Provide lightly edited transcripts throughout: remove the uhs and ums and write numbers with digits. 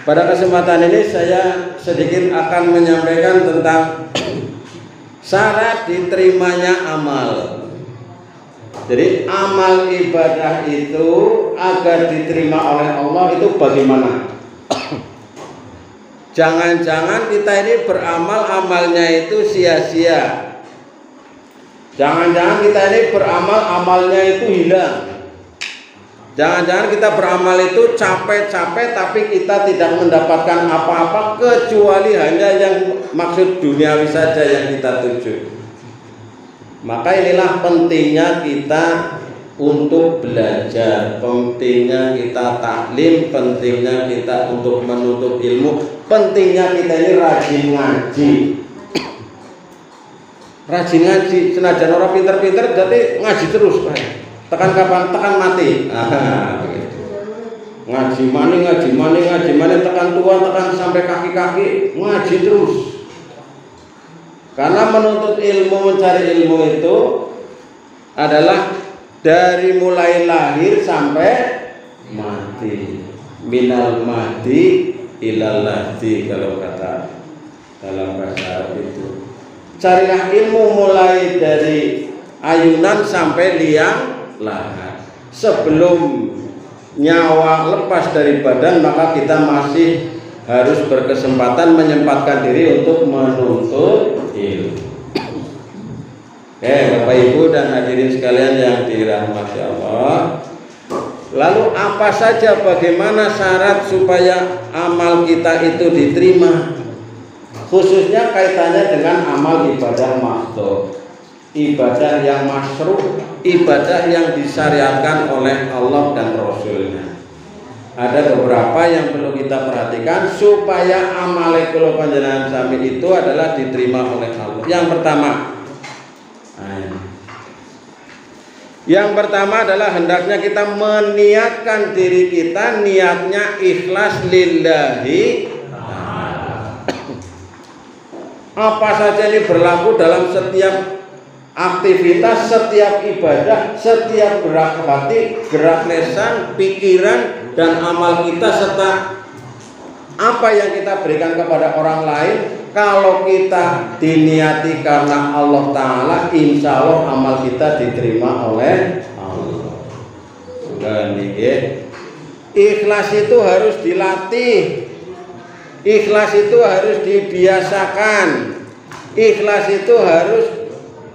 Pada kesempatan ini saya sedikit akan menyampaikan tentang syarat diterimanya amal. Jadi amal ibadah itu agar diterima oleh Allah itu bagaimana? Jangan-jangan kita ini beramal, amalnya itu sia-sia. Jangan-jangan kita ini beramal, amalnya itu hilang. Jangan-jangan kita beramal itu capek-capek tapi kita tidak mendapatkan apa-apa kecuali hanya yang maksud duniawi saja yang kita tuju. Maka inilah pentingnya kita untuk belajar, pentingnya kita taklim, pentingnya kita untuk menuntut ilmu, pentingnya kita ini rajin ngaji. Rajin ngaji, senajan orang pinter-pinter jadi ngaji terus, tekan kapan? Tekan mati. Ngaji mani, tekan tua, tekan sampai kaki-kaki, ngaji terus. Karena menuntut ilmu, mencari ilmu itu adalah dari mulai lahir sampai mati. Minal mati ilal lahdi, kalau kata dalam bahasa Arab itu. Carilah ilmu mulai dari ayunan sampai liang lahat. Sebelum nyawa lepas dari badan, maka kita masih harus berkesempatan menyempatkan diri untuk menuntut ilmu. Oke, Bapak Ibu dan hadirin sekalian yang dirahmati Allah. Lalu apa saja, bagaimana syarat supaya amal kita itu diterima? Khususnya kaitannya dengan amal ibadah makhluk, ibadah yang masyru', ibadah yang disyariatkan oleh Allah dan Rasulnya. Ada beberapa yang perlu kita perhatikan supaya amal kula panjenengan sami itu adalah diterima oleh Allah. Yang pertama adalah hendaknya kita meniatkan diri kita, niatnya ikhlas lillahi. Apa saja ini berlaku dalam setiap aktivitas, setiap ibadah, setiap gerak hati, gerak lisan, pikiran, dan amal kita, serta apa yang kita berikan kepada orang lain. Kalau kita diniati karena Allah Ta'ala, insya Allah amal kita diterima oleh Allah. Sudah nih, ikhlas itu harus dilatih, ikhlas itu harus dibiasakan, ikhlas itu harus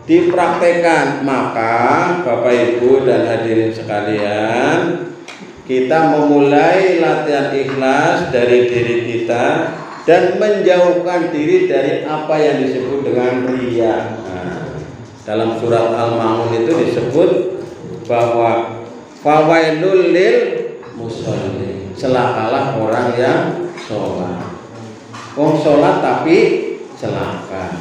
dipraktekkan. Maka Bapak Ibu dan hadirin sekalian, kita memulai latihan ikhlas dari diri kita dan menjauhkan diri dari apa yang disebut dengan riya. Dalam surat Al-Ma'un itu disebut bahwa fawailul lil musholli, celakalah orang yang sholat. Sholat tapi celaka.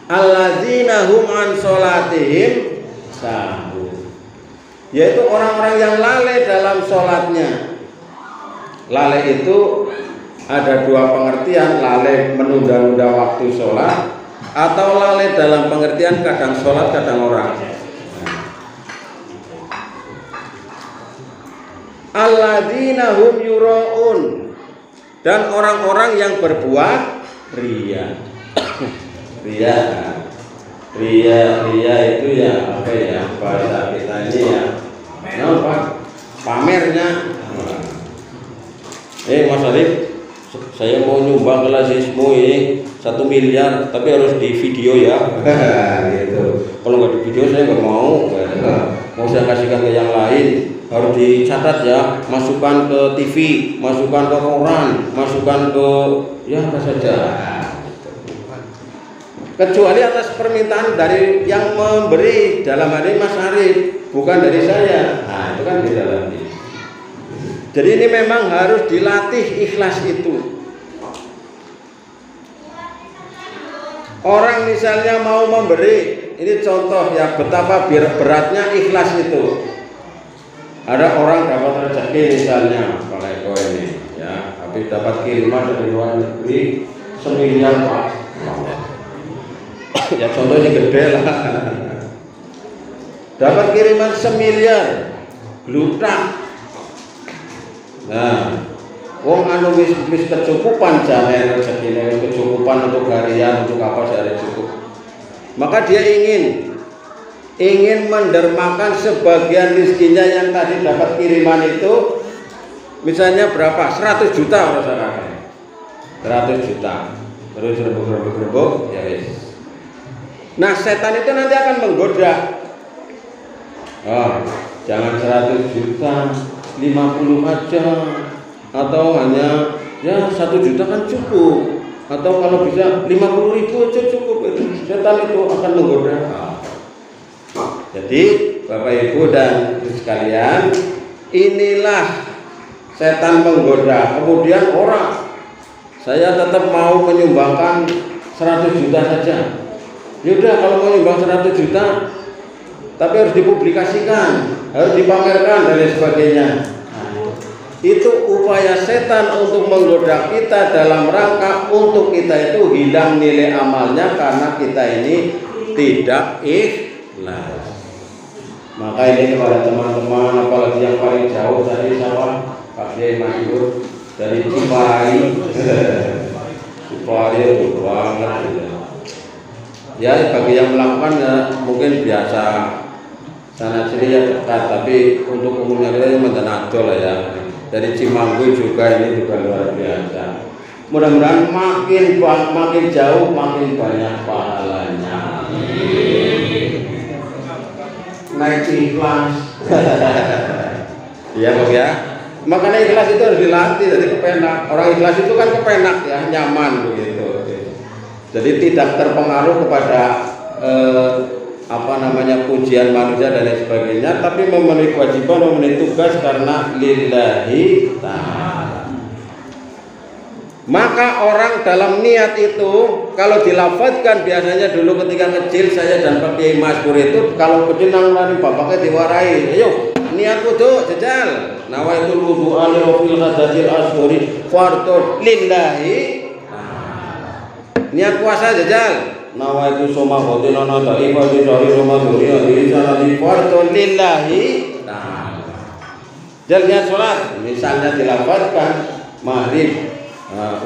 Alladzina hum an sholatihim sahun, yaitu orang-orang yang lalai dalam sholatnya. Lalai itu ada dua pengertian, lalai menunda-nunda waktu sholat, atau lalai dalam pengertian kadang sholat kadang orang. Alladzina hum yura'un, dan orang-orang yang berbuat riya. Ria itu ya apa ya, bahasa kita ini ya, apa? Pamernya. Mas Arif, saya mau nyumbang ke Lazismu ini 1 miliar, tapi harus di video ya. Gitu. Kalau nggak di video saya nggak mau. Mau saya kasihkan ke yang lain, harus dicatat ya. Masukkan ke TV, masukkan ke koran, masukkan ke ya apa saja. Kecuali atas permintaan dari yang memberi, dalam hal ini Mas Arif, bukan dari saya. Nah, itu kan beda lagi. Jadi ini memang harus dilatih ikhlas itu. Orang misalnya mau memberi, ini contoh ya betapa beratnya ikhlas itu. Ada orang dapat rezeki misalnya, Pak Eko ini, ya, habis dapat kiriman dari luar negeri 1 miliar Pak. Ya contohnya gede lah. Dapat kiriman 1 miliar, glutak. Nah, Wong anu wis kecukupan jane rezekine, wis kecukupan untuk harian, untuk apa sehari cukup. Maka dia ingin mendermakan sebagian rezekinya yang tadi dapat kiriman itu, misalnya berapa? 100 juta orang 100 juta. Terus rebuk ya wis. Nah, setan itu nanti akan menggoda. Oh, jangan 100 juta, 50 aja. Atau hanya ya 1 juta kan cukup, atau kalau bisa 50.000 aja cukup. Setan itu akan menggoda. Jadi Bapak Ibu dan sekalian, inilah setan menggoda. Kemudian orang, saya tetap mau menyumbangkan 100 juta saja. Yaudah, kalau mau nyumbang 100 juta, tapi harus dipublikasikan, harus dipamerkan dan lain sebagainya. Itu upaya setan untuk menggoda kita dalam rangka untuk kita itu hilang nilai amalnya karena kita ini tidak ikhlas. Maka ini kepada teman-teman, apalagi yang paling jauh dari siapa? Pak Kiai Masyhur dari Cipai. Cipai itu banget. Ya, bagi yang melakukan ya, mungkin biasa sana sini ya dekat, tapi untuk umumnya kita mentenado lah ya. Dari Cimanggu juga ini juga luar biasa. Mudah-mudahan makin jauh makin banyak pahalanya. Naik ikhlas. Iya Bang ya. Makanya ikhlas itu harus dilatih, jadi kepenak. Orang ikhlas itu kan kepenak ya, nyaman begitu. Jadi tidak terpengaruh kepada pujian manusia dan lain sebagainya, tapi memenuhi kewajiban, memenuhi tugas karena lillahi ta'ala. Maka orang dalam niat itu kalau dilafadzkan, biasanya dulu ketika kecil saya dan Pak Kiai Masyhur itu kalau kecil nang bapaknya diwarai, ayo niat wudu jajal, nawaitul wudu ali fil hadatil ashuri fardhu lillahi. Niat puasa jajal, nawaitu soma khotina nadai fardhu Ramadan di sanati fardhu lillahi ta'ala. Niat salat misalnya dilafadzkan maghrib,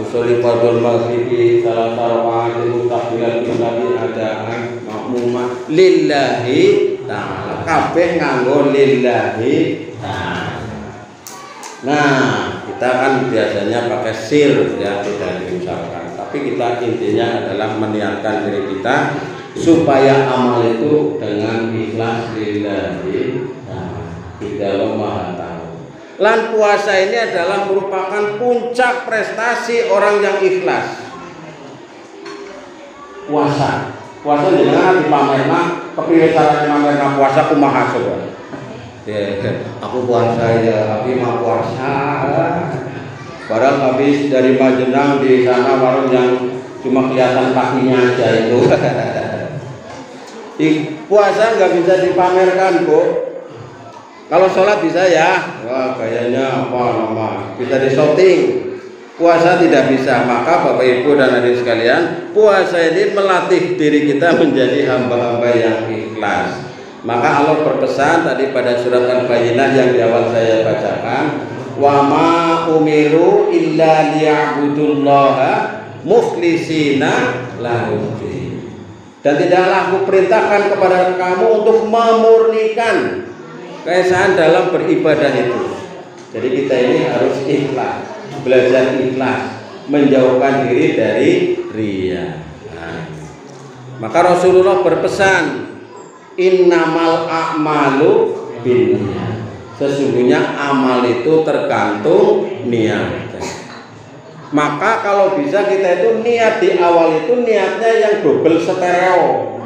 usuli fardhu maghribi salat tarawih mustaqbilan qiblat adaan makmumah lillahi ta'ala. Kabeh nganggo lillahi ta'ala. Nah, kita kan biasanya pakai sir ya, tidak diucapkan, tapi kita intinya adalah meniatkan diri kita supaya amal itu dengan ikhlas lillahi ta'ala. Tidak Maha Tahu. Lan puasa ini adalah merupakan puncak prestasi orang yang ikhlas. Puasa jangan dipamerna, kepiye carane pamerna puasa kumaha coba. Aku puasa ya, tapi mau puasa. Barang habis dari Majenang di sana warung yang cuma kelihatan kakinya aja itu. Puasa nggak bisa dipamerkan, Bu. Kalau sholat bisa ya, wah gayanya apa nama, bisa di shooting. Puasa tidak bisa. Maka Bapak Ibu dan adik sekalian, puasa ini melatih diri kita menjadi hamba-hamba yang ikhlas. Maka Allah berpesan tadi pada surat Al-Bayyinah yang di awal saya bacakan, wa ma umiru illa liya'budullaha mukhlisina lahud-din. Dan tidaklah aku perintahkan kepada kamu untuk memurnikan keesaan dalam beribadah itu. Jadi kita ini harus ikhlas, belajar ikhlas, menjauhkan diri dari riya. Maka Rasulullah berpesan, innamal a'malu binniyat. Sesungguhnya amal itu tergantung niat. Maka kalau bisa kita itu niat di awal itu niatnya yang double stereo.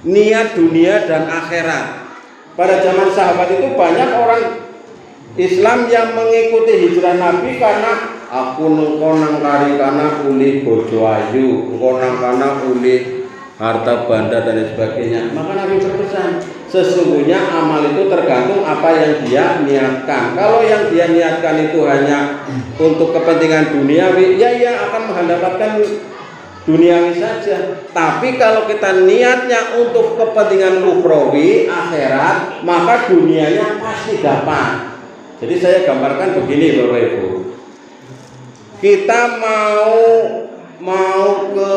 Niat dunia dan akhirat. Pada zaman sahabat itu banyak orang Islam yang mengikuti hijrah Nabi karena aku nang kari kana uli bojo ayu, nang kana uli harta benda dan sebagainya. Maka Nabi berpesan, sesungguhnya amal itu tergantung apa yang dia niatkan. Kalau yang dia niatkan itu hanya untuk kepentingan duniawi, ya akan mendapatkan duniawi saja. Tapi kalau kita niatnya untuk kepentingan ukhrawi, akhirat, maka dunianya pasti dapat. Jadi saya gambarkan begini Bapak Ibu. Kita mau ke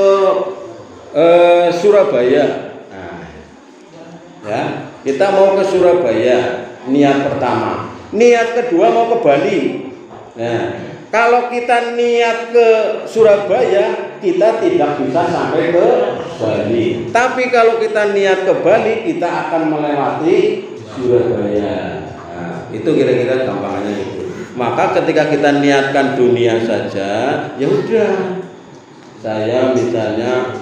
Surabaya. Nah, ya, kita mau ke Surabaya, niat pertama. Niat kedua mau ke Bali. Nah, kalau kita niat ke Surabaya, kita tidak bisa sampai ke Bali. Tapi kalau kita niat ke Bali, kita akan melewati Surabaya. Nah, itu kira-kira gampangannya gitu. Maka ketika kita niatkan dunia saja, ya udah. Saya misalnya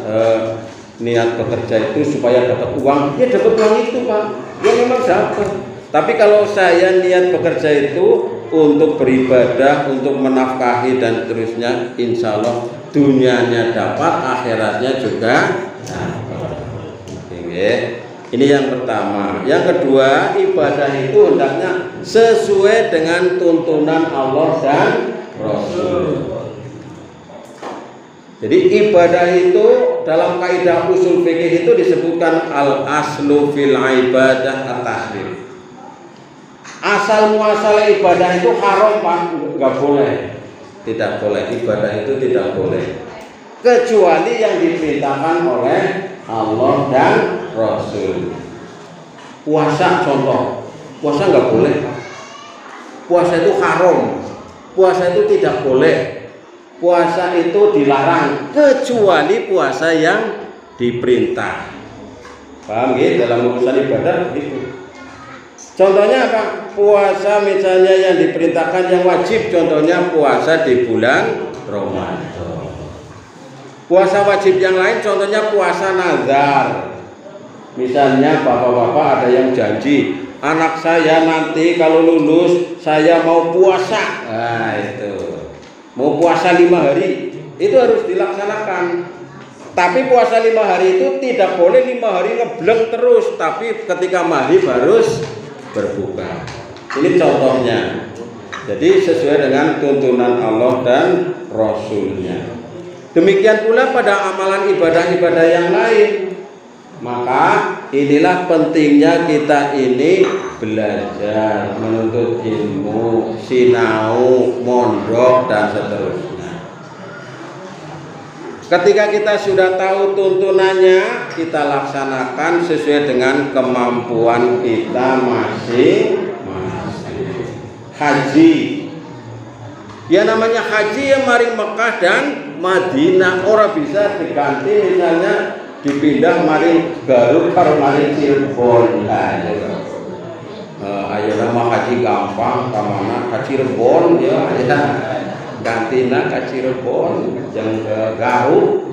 niat bekerja itu supaya dapat uang, ya dapat uang itu Pak. Ya memang dapat. Tapi kalau saya niat bekerja itu untuk beribadah, untuk menafkahi dan seterusnya, insya Allah dunianya dapat, akhiratnya juga dapat. Oke. Ini yang pertama. Yang kedua, ibadah itu hendaknya sesuai dengan tuntunan Allah dan Rasul. Jadi ibadah itu dalam kaidah usul fikih itu disebutkan al-aslu fil ibadah at-tahrim. Asal muasal ibadah itu haram Pak, nggak boleh. Tidak boleh, ibadah itu tidak boleh. Kecuali yang diperintahkan oleh Allah dan Rasul. Puasa contoh, puasa nggak boleh. Puasa itu haram, puasa itu tidak boleh. Puasa itu dilarang kecuali puasa yang diperintah. Paham gitu? Dalam urusan ibadah begitu. Contohnya apa? Puasa misalnya yang diperintahkan yang wajib, contohnya puasa di bulan Ramadan. Puasa wajib yang lain contohnya puasa nazar. Misalnya bapak-bapak ada yang janji, anak saya nanti kalau lulus saya mau puasa. Nah itu. Mau puasa 5 hari, itu harus dilaksanakan. Tapi puasa 5 hari itu tidak boleh 5 hari ngebleng terus, tapi ketika maghrib harus berbuka. Ini contohnya. Jadi sesuai dengan tuntunan Allah dan Rasulnya. Demikian pula pada amalan ibadah-ibadah yang lain. Maka inilah pentingnya kita ini belajar, menuntut ilmu, sinau, mondok dan seterusnya. Ketika kita sudah tahu tuntunannya, kita laksanakan sesuai dengan kemampuan kita masing-masing. Haji, ya namanya haji ya mari Mekah dan Madinah, orang bisa diganti misalnya dipindah mari Garut karo mari Cirebon. Ayo nama haji gampang, kamana ke Cirebon ya, gantina ke Cirebon yang ke Garut.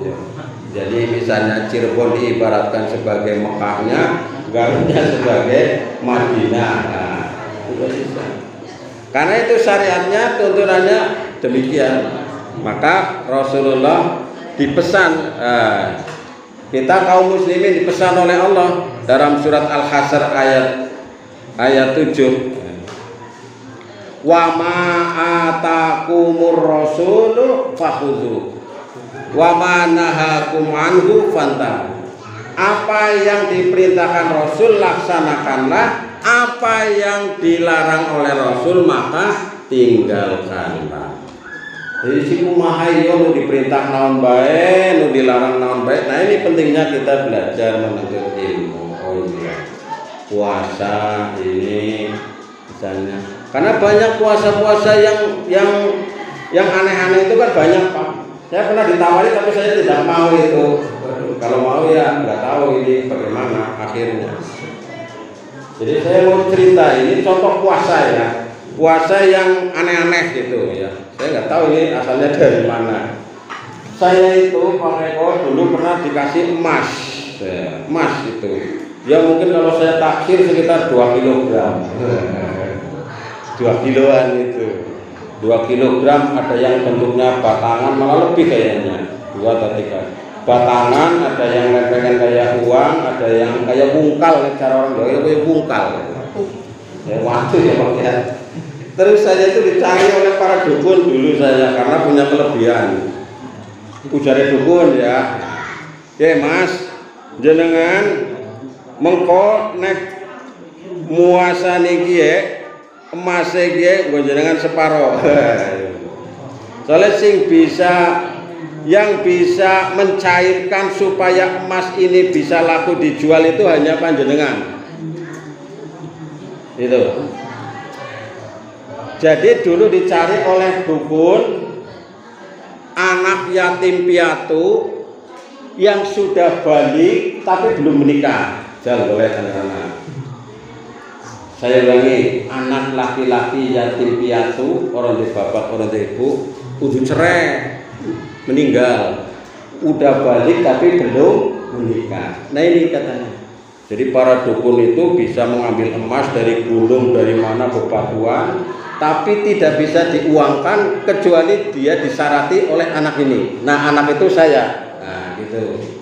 Jadi misalnya Cirebon diibaratkan sebagai Mekahnya, Garutnya sebagai Madinah. Nah, itu bisa. Karena itu syariatnya, tuntunannya demikian. Maka Rasulullah dipesan, kita kaum muslimin dipesan oleh Allah dalam surat Al-Hasyr ayat 7. Wa ma atakumur rasulu fakhudhu wa ma nahakum anhu fantahu. Apa yang diperintahkan Rasul laksanakanlah, apa yang dilarang oleh Rasul maka tinggalkanlah. Jadi si kumahayo nu diperintah naon bae, nu dilarang naon bae. Nah ini pentingnya kita belajar menuntut ilmu. Oh iya. Puasa ini misalnya. Karena banyak puasa-puasa yang aneh-aneh itu kan banyak Pak. Saya pernah ditawari tapi saya tidak mau itu. Kalau mau ya nggak tahu ini bagaimana akhirnya. Jadi saya mau cerita ini contoh puasa ya. Puasa yang aneh-aneh gitu ya. Saya nggak tahu ini asalnya dari mana. Saya itu Pak Eko dulu pernah dikasih emas, emas itu. Ya mungkin kalau saya taksir sekitar 2 kilogram. 2 kiloan itu. 2 kilogram ada yang bentuknya batangan malah lebih kayaknya. 2 atau 3. Batangan ada yang lempengan kayak uang, ada yang kayak bungkal, cara orang Jawa itu bungkal. Ya waktu ya Pak ya. Terus saya itu dicari oleh para dukun dulu saya karena punya kelebihan. Ujare dukun ya. Ya Mas, jenengan mengko nek muasa niki emas iki nggo jenengan separo. Soalnya yang bisa mencairkan supaya emas ini bisa laku dijual itu hanya panjenengan. Itu. Jadi dulu dicari oleh dukun anak yatim piatu yang sudah balik tapi belum menikah. Jangan boleh anak-anak. Saya ulangi, anak laki-laki yatim piatu, orang di bapak, orang di ibu, udah cerai, meninggal, udah balik tapi belum menikah. Nah ini katanya. Jadi para dukun itu bisa mengambil emas dari gunung, dari mana bebatuan, tapi tidak bisa diuangkan kecuali dia disarati oleh anak ini. Nah anak itu saya. Nah gitu.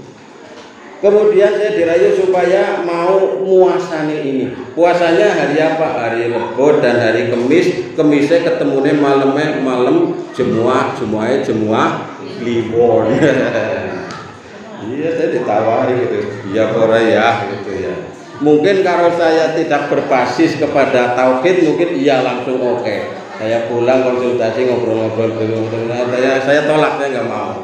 Kemudian saya dirayu supaya mau muasani ini. Puasanya hari apa? Hari Rebo dan hari Kemis. Kemisnya ketemunya malam Jumat Kliwon. Iya, saya ditawari gitu. Iya Korea gitu ya. Mungkin kalau saya tidak berbasis kepada tauhid, mungkin iya langsung oke. Saya pulang konsultasi ngobrol-ngobrol dulu. Saya tolak, saya nggak mau.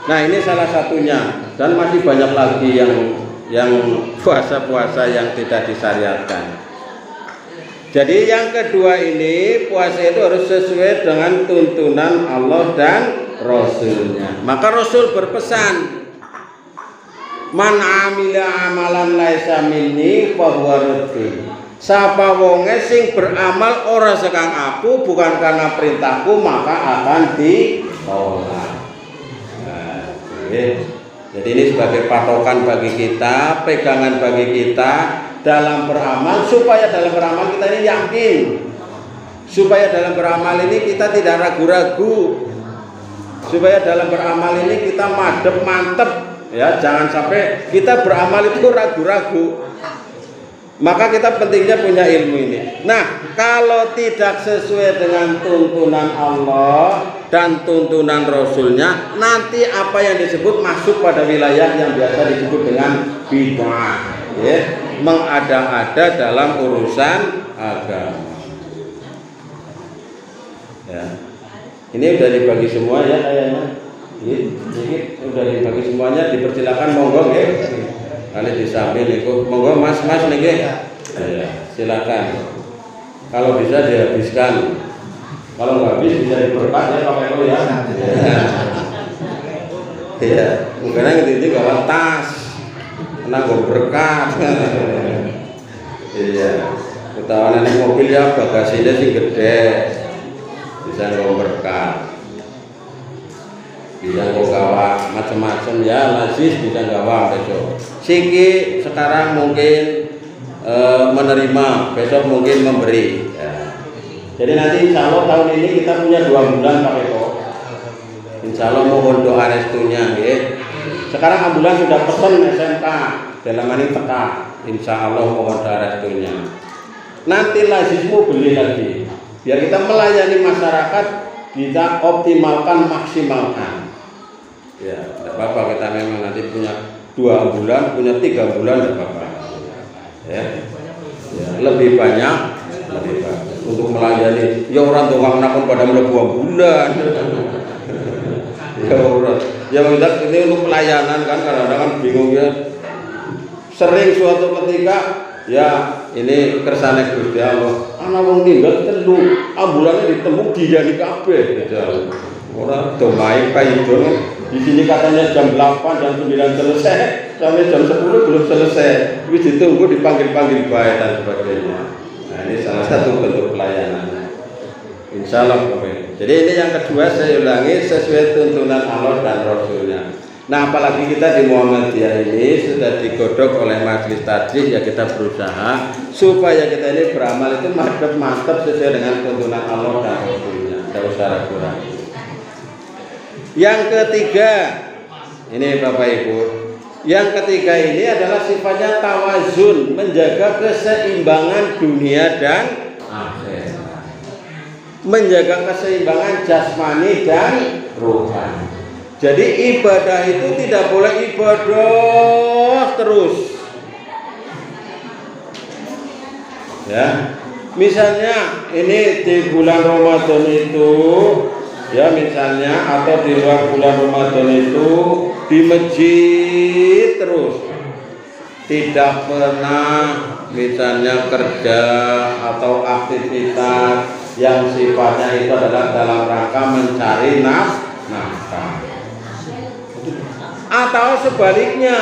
Nah ini salah satunya, dan masih banyak lagi yang puasa-puasa yang tidak disyariatkan. Jadi yang kedua ini, puasa itu harus sesuai dengan tuntunan Allah dan Rasulnya. Maka Rasul berpesan, man amila amalan laisa minni fahuwa raddun. Sapa wonge sing beramal ora sekang aku, bukan karena perintahku, maka akan ditolak. Jadi ini sebagai patokan bagi kita, pegangan bagi kita dalam beramal, supaya dalam beramal kita ini yakin, supaya dalam beramal ini kita tidak ragu-ragu, supaya dalam beramal ini kita mantep, ya jangan sampai kita beramal itu ragu-ragu. Maka kita pentingnya punya ilmu ini. Nah, kalau tidak sesuai dengan tuntunan Allah dan tuntunan Rasulnya, nanti apa yang disebut masuk pada wilayah yang biasa disebut dengan bid'ah, ya, mengada-ada dalam urusan agama. Ya. Ini udah dibagi semua ya kayaknya. Ini udah dibagi semuanya, dipersilakan monggo ya. Kali disambil itu, monggo mas nih ya, silakan. Kalau bisa dihabiskan, kalau nggak habis bisa diperkat ya pakai lo ya. Iya, mungkin itu gawat tas, nanggung berkat. Iya, ketahuan ini mobil ya bagasinya sih gede, bisa nanggung berkat. Bisa gawa macam-macam ya, lazis bisa gawa besok. Siki sekarang mungkin menerima, besok mungkin memberi. Ya. Jadi nanti insya Allah tahun ini kita punya 2 bulan Pak Eko. Insya Allah mohon doa restunya. Ya. Sekarang ambulan sudah pesen SMK dalam ini teka. Insya Allah mohon doa restunya. Nanti lazismu beli lagi. Biar kita melayani masyarakat, kita optimalkan, maksimalkan. Ya, tidak apa-apa, kita memang nanti punya 2 bulan, punya 3 bulan, tidak apa-apa. Ya, lebih banyak, lebih bagus untuk melayani. Ya orang tukang nakon pada mulai 2 bulan. Ya orang, ya ini untuk pelayanan kan, kadang-kadang kan bingung ya. Sering suatu ketika, ya ini kersane Gusti Allah. Ana wong ninggal telu, ambulannya ditemu dijani kabeh. Orang domai kaidon. Di sini katanya jam 8, jam 9 selesai, sampai jam 10 belum selesai. Wis ditunggu dipanggil-panggil baik dan sebagainya. Nah, ini salah satu bentuk pelayanan. Insya Allah. Jadi ini yang kedua, saya ulangi, sesuai tuntunan Allah dan Rasulnya. Nah, apalagi kita di Muhammadiyah ini sudah digodok oleh majelis tajih, ya kita berusaha supaya kita ini beramal itu mantap sesuai dengan tuntunan Allah dan Rasulnya. Tidak usah ragu-ragu. Yang ketiga, ini Bapak Ibu, yang ketiga ini adalah sifatnya tawazun, menjaga keseimbangan dunia dan akhirat, menjaga keseimbangan jasmani dan rohani. Jadi ibadah itu tidak boleh ibadah terus, ya. Misalnya ini di bulan Ramadan itu, ya misalnya, atau di luar bulan Ramadan itu di masjid terus, tidak pernah misalnya kerja atau aktivitas yang sifatnya itu adalah dalam rangka mencari nafkah. Atau sebaliknya,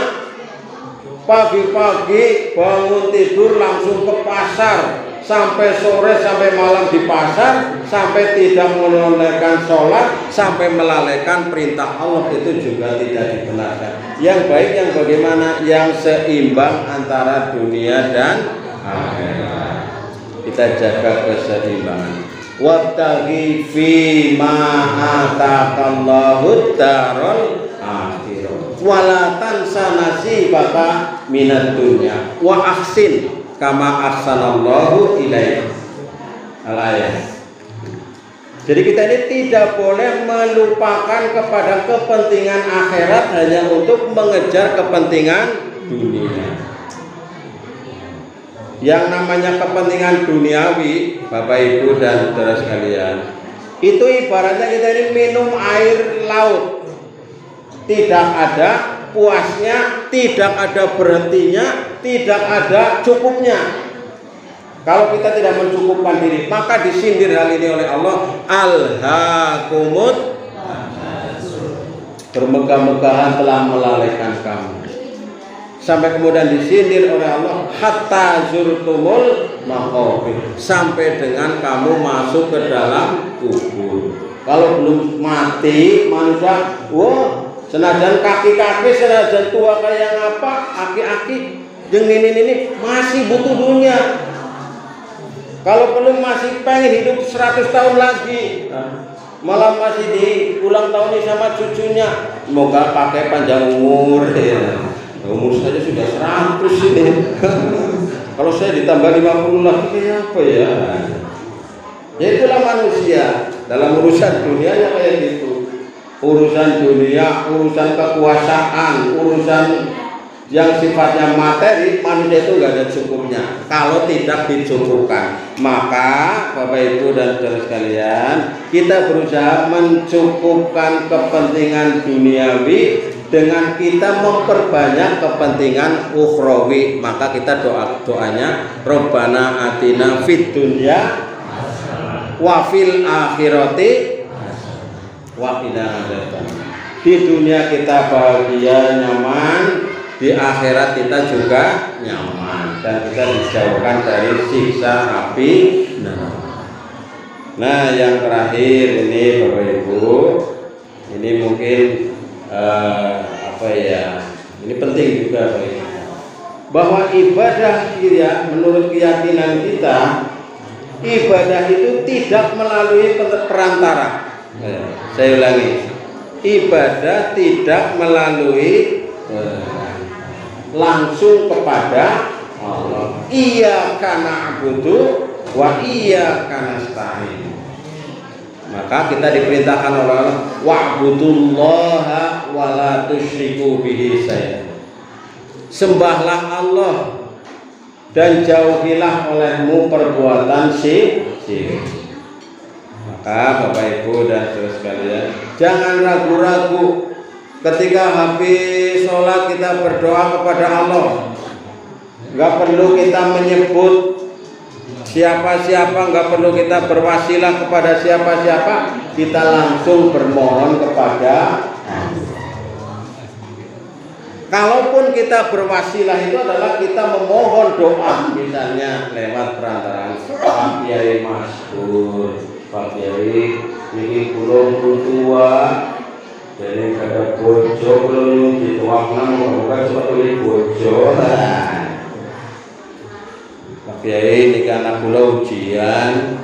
pagi-pagi bangun tidur langsung ke pasar, sampai sore sampai malam di pasar, sampai tidak menunaikan sholat, sampai melalaikan perintah Allah, itu juga tidak dibenarkan. Yang baik yang bagaimana? Yang seimbang antara dunia dan akhirat. Kita jaga keseimbangan. Wabtaghi fi ma ataqallahu darul akhirah wala tansa nasibaka minad dunya wa ahsin kama ahsanallahu ilaik. Al-ayat. Jadi kita ini tidak boleh melupakan kepada kepentingan akhirat hanya untuk mengejar kepentingan dunia. Yang namanya kepentingan duniawi, Bapak Ibu dan saudara sekalian, itu ibaratnya kita ini minum air laut, tidak ada puasnya, tidak ada berhentinya, tidak ada cukupnya. Kalau kita tidak mencukupkan diri, maka disindir hal ini oleh Allah, alhaakumut, bermegah-megahan telah melalaikan kamu. Sampai kemudian disindir oleh Allah, hatta zurtumul maqabir, sampai dengan kamu masuk ke dalam kubur. Kalau belum mati manusia, wah, senajan kaki-kaki, senajan tua kayak apa, aki-aki, yang ini masih butuh dunia. Kalau belum masih pengen hidup 100 tahun lagi, malah masih di ulang tahun sama cucunya, semoga pakai panjang umur ya. Umur saja sudah 100 ini. Kalau saya ditambah 50 lagi kayak apa ya? Ya itulah manusia. Dalam urusan dunia ya kayak gitu. Urusan dunia, urusan kekuasaan, urusan yang sifatnya materi, manusia itu nggak ada cukupnya. Kalau tidak dicukupkan, maka Bapak Ibu dan saudara sekalian, kita berusaha mencukupkan kepentingan duniawi dengan kita memperbanyak kepentingan ukhrawi. Maka kita doanya Rabbana atina fid dunya wa fil akhirati wa qina adzabannar. Di dunia kita bahagia, nyaman, di akhirat kita juga nyaman, dan kita dijauhkan dari siksa api neraka. Nah, yang terakhir ini Bapak Ibu, ini mungkin ini penting juga bahwa ibadah ya, menurut keyakinan kita, ibadah itu tidak melalui perantara. Saya ulangi, ibadah tidak melalui langsung kepada Allah. Iyyaka na'budu wa iyyaka nasta'in. Maka kita diperintahkan oleh Allah, wa'budullaha wa la tusyriku bihi syai'an. Sembahlah Allah dan jauhilah olehmu perbuatan syirik. Maka Bapak Ibu dan saudara sekalian, jangan ragu-ragu ketika habis sholat kita berdoa kepada Allah. Enggak perlu kita menyebut siapa-siapa, enggak perlu kita berwasilah kepada siapa-siapa, kita langsung bermohon kepada Allah. Kalaupun kita berwasilah itu adalah kita memohon doa, misalnya lewat perantaraan Pak Kiai Maskur, Pak Kiai ini kula tua, jadi kada bojo belum dituangna bukan seperti bojo. Pak Kiai niki anak kula ujian,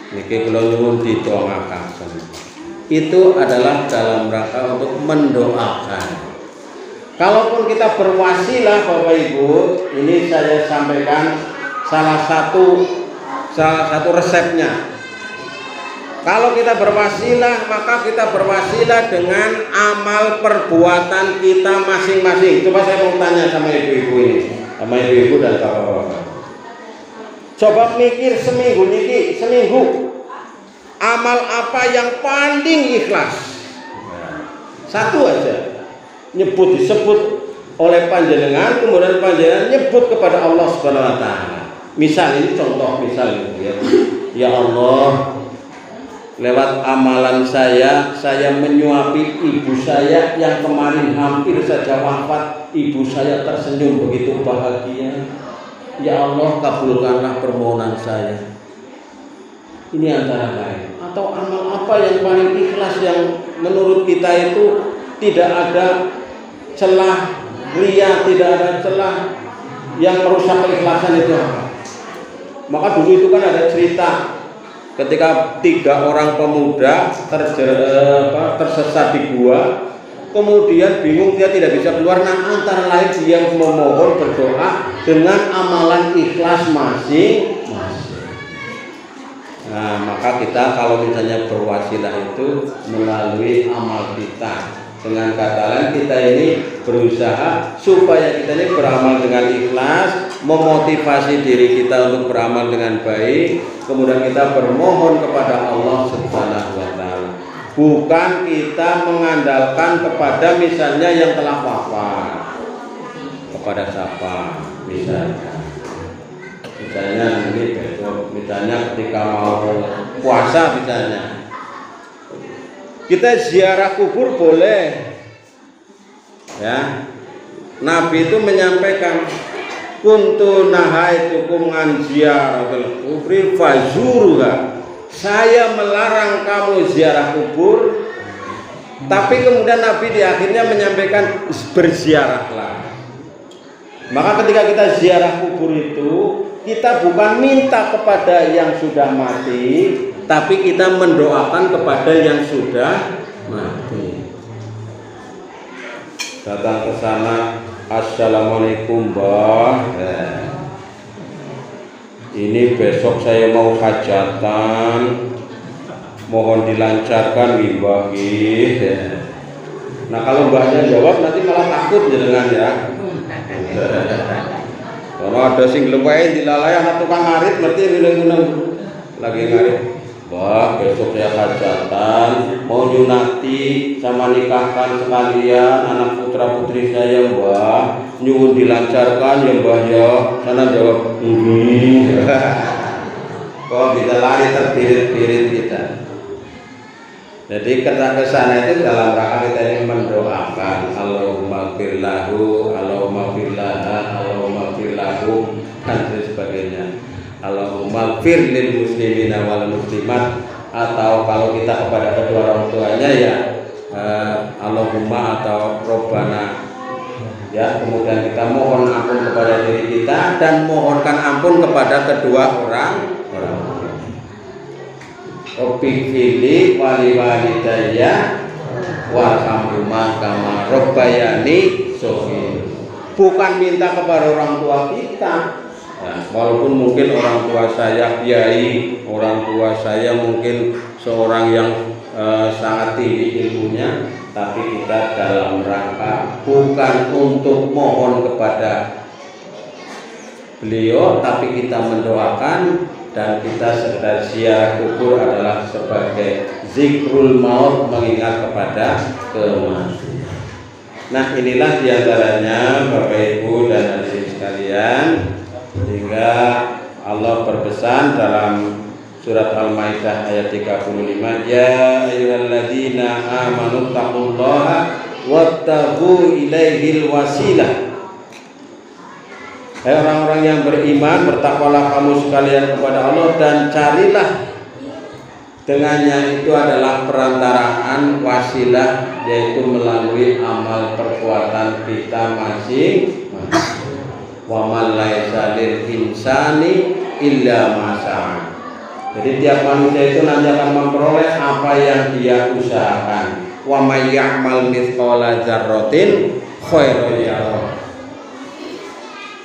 niki kula nyuwun dituangaken. Itu adalah dalam rangka untuk mendoakan. Kalaupun kita berwasilah Bapak Ibu, ini saya sampaikan salah satu resepnya. Kalau kita berwasilah, maka kita berwasilah dengan amal perbuatan kita masing-masing. Coba saya mau tanya sama ibu-ibu ini, sama ibu-ibu dan bapak-bapak. Coba mikir seminggu niki, seminggu amal apa yang paling ikhlas? Satu aja disebut oleh panjenengan, kemudian panjenengan nyebut kepada Allah Subhanahu wa taala. Misal ini contoh misal ya. Ya Allah, lewat amalan saya menyuapi ibu saya yang kemarin hampir saja wafat. Ibu saya tersenyum begitu bahagia. Ya Allah, kabulkanlah permohonan saya. Ini antara lain. Atau amal apa yang paling ikhlas yang menurut kita itu tidak ada celah ria, tidak ada celah yang merusak keikhlasan itu apa? Maka dulu itu kan ada cerita ketika 3 orang pemuda tersesat di gua, kemudian bingung dia tidak bisa keluar. Nah, antara lain dia memohon berdoa dengan amalan ikhlas masing-masing. Nah, maka kita kalau misalnya berwasilah itu melalui amal kita. Dengan kata lain kita ini berusaha supaya kita ini beramal dengan ikhlas, memotivasi diri kita untuk beramal dengan baik, kemudian kita bermohon kepada Allah Subhanahu wa taala. Bukan kita mengandalkan kepada misalnya yang telah wafat. Kepada siapa? Misalnya ini besok, misalnya ketika mau puasa misalnya. Kita ziarah kubur boleh, ya. Nabi itu menyampaikan, kuntu nahaitukum an ziyaratil kubri fazuruha. Saya melarang kamu ziarah kubur, tapi kemudian Nabi di akhirnya menyampaikan berziarahlah. Maka ketika kita ziarah kubur itu, kita bukan minta kepada yang sudah mati, tapi kita mendoakan kepada yang sudah mati. Datang ke sana, assalamualaikum Mbah. Ini besok saya mau hajatan, mohon dilancarkan Mbah. Nah kalau Mbahnya jawab nanti malah takut jenengan ya. Kalau ada sing lewain dilalai anak tukang ngarit ngerti lagi ngarit. Wah, besok saya hajatan, mau nyunati sama nikahkan sekalian anak putra putri saya, Mbah. Nyuwun dilancarkan ya Mbah ya. Sana jawab, kok bisa lari terpirit-pirit kita. Jadi kita ke sana itu dalam rangka kita ini mendoakan Allahumma gfir lahu, Allahumma gfir laha, Allahumma gfir lahu dan sebagainya. Allahumma gfir lil muslimina wal muslimat, atau kalau kita kepada kedua orang tuanya ya Allahumma atau Robbana, ya. Kemudian kita mohon ampun kepada diri kita dan mohonkan ampun kepada kedua orang. Rabbi fili wali walidayya warhamhuma kama rabbayani shaghira. Bukan minta kepada orang tua kita. Nah, walaupun mungkin orang tua saya kiai, orang tua saya mungkin seorang yang sangat tinggi ilmunya, tapi kita dalam rangka bukan untuk mohon kepada beliau, tapi kita mendoakan. Dan kita sekedar ziarah kubur adalah sebagai zikrul maut, mengingat kepada kematian. Nah, inilah diantaranya Bapak Ibu dan hadirin sekalian, sehingga Allah berpesan dalam surat Al-Maidah ayat 35, ya ayyuhalladzina amanu taqullaha wattaqu ilaihil wasilah. Hai orang-orang yang beriman, bertakwalah kamu sekalian kepada Allah dan carilah dengannya itu adalah perantaraan wasilah, yaitu melalui amal perbuatan kita masing-masing. Wa man laisa lil insani illa ma sa'a. Jadi tiap manusia itu nanti akan memperoleh apa yang dia usahakan. Wa may ya'mal mithqala dzarratin khairan yarah.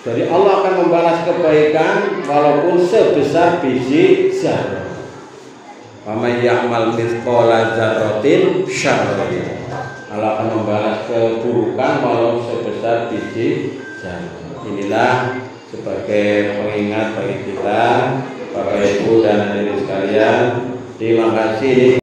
Jadi Allah akan membalas kebaikan walaupun sebesar biji zarah. Wa may ya'mal mithqala dzarratin syarran. Allah akan membalas keburukan walau sebesar biji zarah. Inilah sebagai pengingat bagi kita, Bapak Ibu dan hadirin sekalian. Terima kasih.